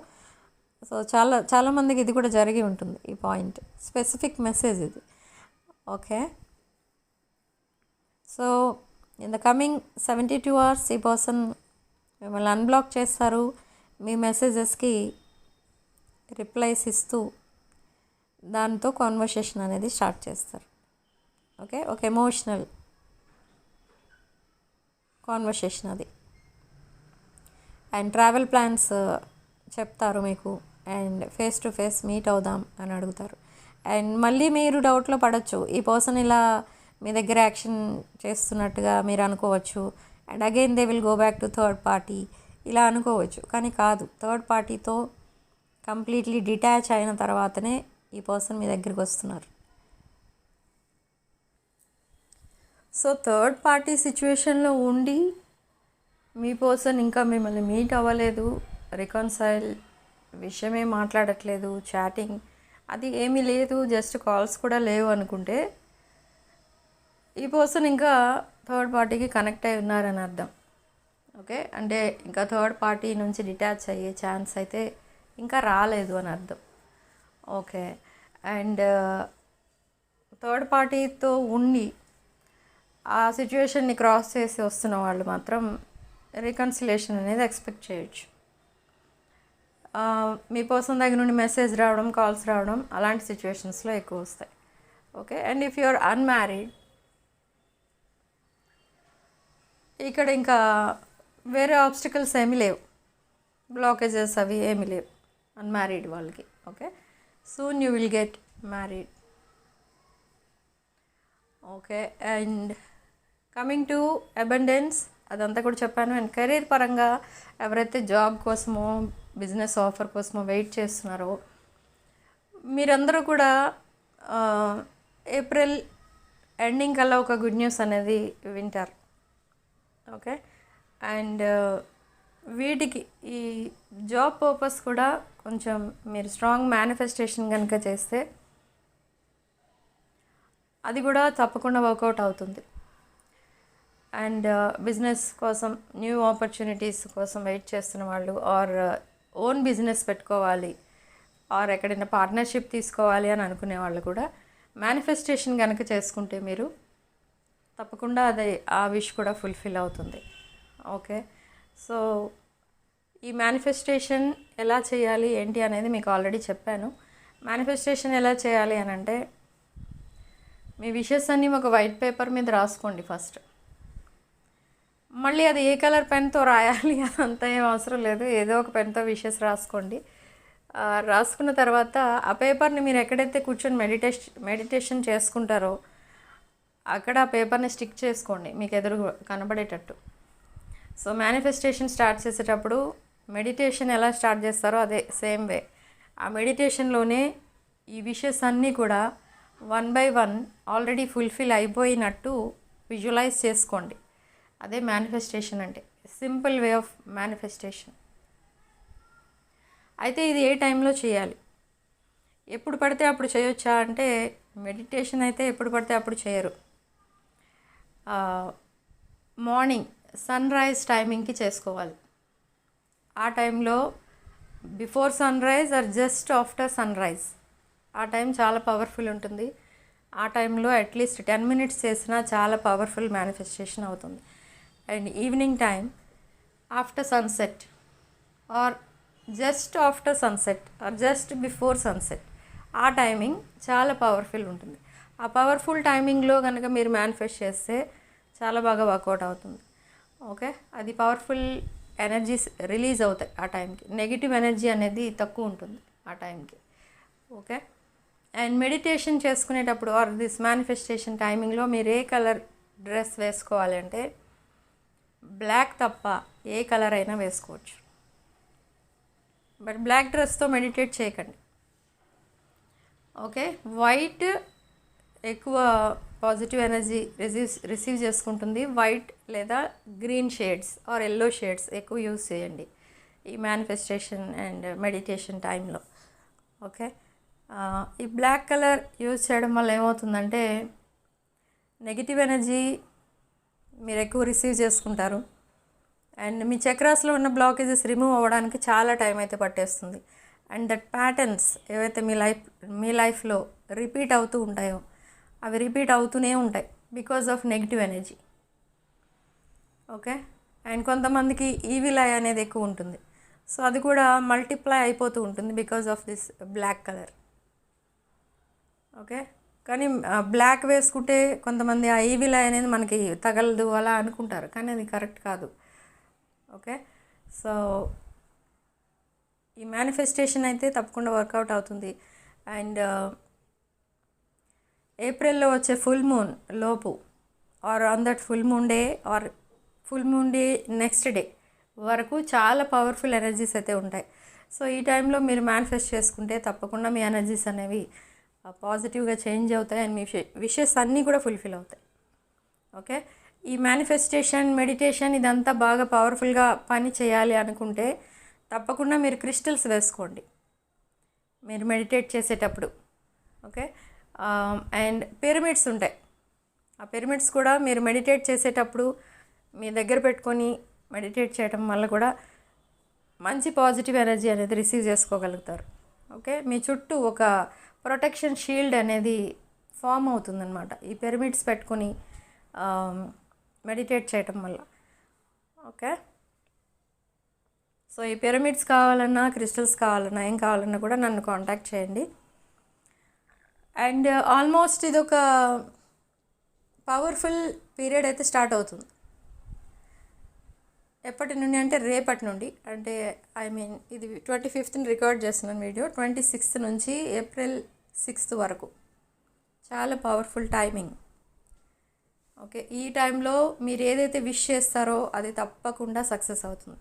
సో చాలామందికి ఇది కూడా జరిగి ఉంటుంది ఈ పాయింట్. స్పెసిఫిక్ మెసేజ్ ఇది. Okay. So in the coming 72 hours ఈ పర్సన్ మిమ్మల్ని అన్బ్లాక్ చేస్తారు. మీ మెసేజెస్కి రిప్లైస్ ఇస్తూ దాంతో కాన్వర్సేషన్ అనేది స్టార్ట్ చేస్తారు. ఓకే. ఒక ఎమోషనల్ కాన్వర్సేషన్ అది. అండ్ ట్రావెల్ ప్లాన్స్ చెప్తారు మీకు. And face to face meet అవుదాం అని అడుగుతారు. అండ్ మళ్ళీ మీరు డౌట్లో పడవచ్చు. ఈ పర్సన్ ఇలా మీ దగ్గర యాక్షన్ చేస్తున్నట్టుగా మీరు అనుకోవచ్చు. And again they will go back to third party ఇలా అనుకోవచ్చు. కానీ కాదు, థర్డ్ పార్టీతో కంప్లీట్లీ డిటాచ్ అయిన తర్వాతనే ఈ పర్సన్ మీ దగ్గరికి వస్తున్నారు. సో థర్డ్ పార్టీ సిచ్యువేషన్లో ఉండి మీ పర్సన్ ఇంకా మిమ్మల్ని మీట్ అవ్వలేదు, రికన్సైల్ విషయమే మాట్లాడట్లేదు, చాటింగ్ అది ఏమీ లేదు, జస్ట్ కాల్స్ కూడా లేవు అనుకుంటే ఈ పర్సన్ ఇంకా థర్డ్ పార్టీకి కనెక్ట్ అయి ఉన్నారని అర్థం. ఓకే. అంటే ఇంకా థర్డ్ పార్టీ నుంచి డిటాచ్ అయ్యే ఛాన్స్ అయితే ఇంకా రాలేదు అని అర్థం. ఓకే. అండ్ థర్డ్ పార్టీతో ఉండి ఆ సిచ్యువేషన్ని క్రాస్ చేసి వస్తున్న వాళ్ళు మాత్రం రికన్సిలేషన్ అనేది ఎక్స్పెక్ట్ చేయొచ్చు. మీ పర్సన్ దగ్గర నుండి మెసేజ్ రావడం, కాల్స్ రావడం అలాంటి సిచ్యువేషన్స్లో ఎక్కువ వస్తాయి. Okay. And if you are unmarried, ఇక్కడ ఇంకా వేరే ఆబ్స్టికల్స్ ఏమీ లేవు, బ్లాకేజెస్ అవి ఏమీ లేవు అన్మ్యారీడ్ వాళ్ళకి. Okay. Soon you will get married. Okay. And coming to abundance అదంతా కూడా చెప్పాను. అండ్ కెరీర్ పరంగా ఎవరైతే జాబ్ కోసమో బిజినెస్ ఆఫర్ కోసమో వెయిట్ చేస్తున్నారో మీరందరూ కూడా ఏప్రిల్ ఎండింగ్ కల్లా ఒక గుడ్ న్యూస్ అనేది వింటారు. ఓకే. అండ్ వీటికి ఈ జాబ్ పర్పస్ కూడా కొంచెం మీరు స్ట్రాంగ్ మేనిఫెస్టేషన్ కనుక చేస్తే అది కూడా తప్పకుండా వర్కౌట్ అవుతుంది. అండ్ బిజినెస్ కోసం న్యూ ఆపర్చునిటీస్ కోసం వెయిట్ చేస్తున్న వాళ్ళు ఆర్ ఓన్ బిజినెస్ పెట్టుకోవాలి ఆర్ ఎక్కడైనా పార్ట్నర్షిప్ తీసుకోవాలి అని అనుకునే వాళ్ళు కూడా మేనిఫెస్టేషన్ కనుక చేసుకుంటే మీరు తప్పకుండా అది ఆ విష్ కూడా ఫుల్ఫిల్ అవుతుంది. ఓకే. సో ఈ మేనిఫెస్టేషన్ ఎలా చేయాలి ఏంటి అనేది మీకు ఆల్రెడీ చెప్పాను. మేనిఫెస్టేషన్ ఎలా చేయాలి అని అంటే మీ విషెస్ అన్నీ ఒక వైట్ పేపర్ మీద రాసుకోండి ఫస్ట్. మళ్ళీ అది ఏ కలర్ పెన్తో రాయాలి అదంతా ఏం అవసరం లేదు, ఏదో ఒక పెన్తో విషెస్ రాసుకోండి. రాసుకున్న తర్వాత ఆ పేపర్ని మీరు ఎక్కడైతే కూర్చొని మెడిటేషన్ చేసుకుంటారో అక్కడ ఆ పేపర్ని స్టిక్ చేసుకోండి మీకు ఎదురు కనబడేటట్టు. సో మేనిఫెస్టేషన్ స్టార్ట్ చేసేటప్పుడు మెడిటేషన్ ఎలా స్టార్ట్ చేస్తారో అదే సేమ్ వే ఆ మెడిటేషన్లోనే ఈ విషెస్ అన్నీ కూడా 1 by 1 ఆల్రెడీ ఫుల్ఫిల్ అయిపోయినట్టు విజువలైజ్ చేసుకోండి. అదే మేనిఫెస్టేషన్ అంటే, సింపుల్ వే ఆఫ్ మేనిఫెస్టేషన్. అయితే ఇది ఏ టైంలో చేయాలి, ఎప్పుడు పడితే అప్పుడు చేయొచ్చా అంటే మెడిటేషన్ అయితే ఎప్పుడు పడితే అప్పుడు చేయరు. మార్నింగ్ సన్ రైజ్ టైమింగ్కి చేసుకోవాలి. ఆ టైంలో before sunrise or just after sunrise ఆ టైం చాలా పవర్ఫుల్ ఉంటుంది. ఆ టైంలో అట్లీస్ట్ 10 minutes చేసినా చాలా పవర్ఫుల్ మేనిఫెస్టేషన్ అవుతుంది. And evening time after sunset or just after sunset or just before sunset, ఆ టైమింగ్ చాలా పవర్ఫుల్ ఉంటుంది. ఆ పవర్ఫుల్ టైమింగ్లో కనుక మీరు మేనిఫెస్ట్ చేస్తే చాలా బాగా వర్కౌట్ అవుతుంది. ఓకే, అది పవర్ఫుల్ ఎనర్జీస్ రిలీజ్ అవుతాయి ఆ టైంకి. నెగిటివ్ ఎనర్జీ అనేది తక్కువ ఉంటుంది ఆ టైంకి. ఓకే, అండ్ మెడిటేషన్ చేసుకునేటప్పుడు ఆర్ దిస్ మేనిఫెస్టేషన్ టైమింగ్లో మీరు ఏ కలర్ డ్రెస్ వేసుకోవాలి అంటే బ్లాక్ తప్ప ఏ కలర్ అయినా వేసుకోవచ్చు. బట్ బ్లాక్ డ్రెస్తో మెడిటేట్ చేయకండి. ఓకే, వైట్ ఎక్కువ పాజిటివ్ ఎనర్జీ రిసీవ్ చేసుకుంటుంది. వైట్ లేదా green shades or yellow shades ఎక్కువ యూజ్ చేయండి ఈ మేనిఫెస్టేషన్ అండ్ మెడిటేషన్ టైంలో. ఓకే, ఈ బ్లాక్ కలర్ యూజ్ చేయడం వల్ల ఏమవుతుందంటే నెగిటివ్ ఎనర్జీ మీరు ఎక్కువ రిసీవ్ చేసుకుంటారు అండ్ మీ చక్రాస్లో ఉన్న బ్లాకేజెస్ రిమూవ్ అవ్వడానికి చాలా టైం అయితే పట్టేస్తుంది. అండ్ దట్ ప్యాటర్న్స్ ఏవైతే మీ లైఫ్లో రిపీట్ అవుతూ ఉంటాయో అవి రిపీట్ అవుతూనే ఉంటాయి because of negative energy. Okay, and కొంతమందికి ఈవిల్ ఐ అనేది ఎక్కువ ఉంటుంది. సో అది కూడా మల్టిప్లై అయిపోతూ ఉంటుంది because of this black colour. Okay, కానీ బ్లాక్ వేసుకుంటే కొంతమంది ఆ ఈవిల్ ఐ అనేది మనకి తగలదు అలా అనుకుంటారు, కానీ అది కరెక్ట్ కాదు. ఓకే, సో ఈ మేనిఫెస్టేషన్ అయితే తప్పకుండా వర్కౌట్ అవుతుంది. అండ్ ఏప్రిల్లో వచ్చే ఫుల్ మూన్ లోపు or on that full moon day or full moon day next day వరకు చాలా పవర్ఫుల్ ఎనర్జీస్ అయితే ఉంటాయి. సో ఈ టైంలో మీరు మేనిఫెస్ట్ చేసుకుంటే తప్పకుండా మీ ఎనర్జీస్ అనేవి పాజిటివ్గా చేంజ్ అవుతాయి అండ్ మీ విషెస్ అన్నీ కూడా ఫుల్ఫిల్ అవుతాయి. ఓకే, ఈ మేనిఫెస్టేషన్ మెడిటేషన్ ఇదంతా బాగా పవర్ఫుల్గా పని చేయాలి అనుకుంటే తప్పకుండా మీరు క్రిస్టల్స్ వేసుకోండి మీరు మెడిటేట్ చేసేటప్పుడు. ఓకే, అండ్ పిరమిడ్స్ ఉంటాయి. ఆ పిరమిడ్స్ కూడా మీరు మెడిటేట్ చేసేటప్పుడు మీ దగ్గర పెట్టుకొని మెడిటేట్ చేయడం వల్ల కూడా మంచి పాజిటివ్ ఎనర్జీ అనేది రిసీవ్ చేసుకోగలుగుతారు. ఓకే, మీ చుట్టూ ఒక ప్రొటెక్షన్ షీల్డ్ అనేది ఫామ్ అవుతుందన్నమాట ఈ పిరమిడ్స్ పెట్టుకొని మెడిటేట్ చేయటం వల్ల. ఓకే, సో ఈ పిరమిడ్స్ కావాలన్నా క్రిస్టల్స్ కావాలన్నా ఏం కావాలన్నా కూడా నన్ను కాంటాక్ట్ చేయండి. అండ్ ఆల్మోస్ట్ ఇది ఒక పవర్ఫుల్ పీరియడ్ అయితే స్టార్ట్ అవుతుంది. ఎప్పటి నుండి అంటే రేపటి నుండి, అంటే ఇది 25th రికార్డ్ చేస్తున్నాను వీడియో. 26th నుంచి ఏప్రిల్ 6th వరకు చాలా పవర్ఫుల్ టైమింగ్. ఓకే, ఈ టైంలో మీరు ఏదైతే విష్ చేస్తారో అది తప్పకుండా సక్సెస్ అవుతుంది.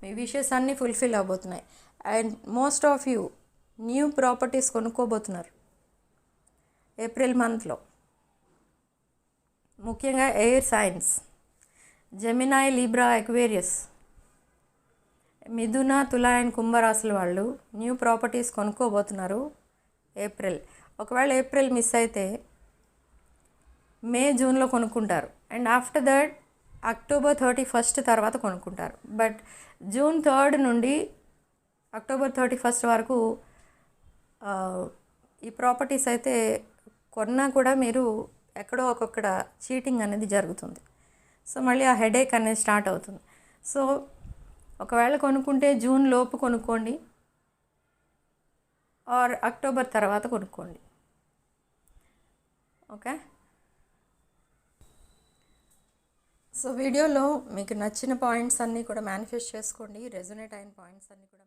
మీ విషెస్ అన్నీ ఫుల్ఫిల్ అవబోతున్నాయి. And most of you new properties కొనుక్కోబోతున్నారు ఏప్రిల్ మంత్లో. ముఖ్యంగా air signs Gemini, Libra, Aquarius, మిథున, తుల అండ్ కుంభరాశుల వాళ్ళు న్యూ ప్రాపర్టీస్ కొనుక్కోబోతున్నారు ఏప్రిల్. ఒకవేళ ఏప్రిల్ మిస్ అయితే మే, జూన్లో కొనుక్కుంటారు. And after that October 31st తర్వాత కొనుక్కుంటారు. బట్ జూన్ 3rd నుండి అక్టోబర్ 31st వరకు ఈ ప్రాపర్టీస్ అయితే కొన్నా కూడా మీరు ఎక్కడో ఒక్కొక్కడ చీటింగ్ అనేది జరుగుతుంది. సో మళ్ళీ ఆ హెడేక్ అనేది స్టార్ట్ అవుతుంది. సో ఒకవేళ కొనుక్కుంటే జూన్ లోపు కొనుక్కోండి ఆర్ అక్టోబర్ తర్వాత కొనుక్కోండి. ఓకే, సో వీడియోలో మీకు నచ్చిన పాయింట్స్ అన్నీ కూడా మేనిఫెస్ట్ చేసుకోండి. రెజొనేట్ అయిన పాయింట్స్ అన్నీ కూడా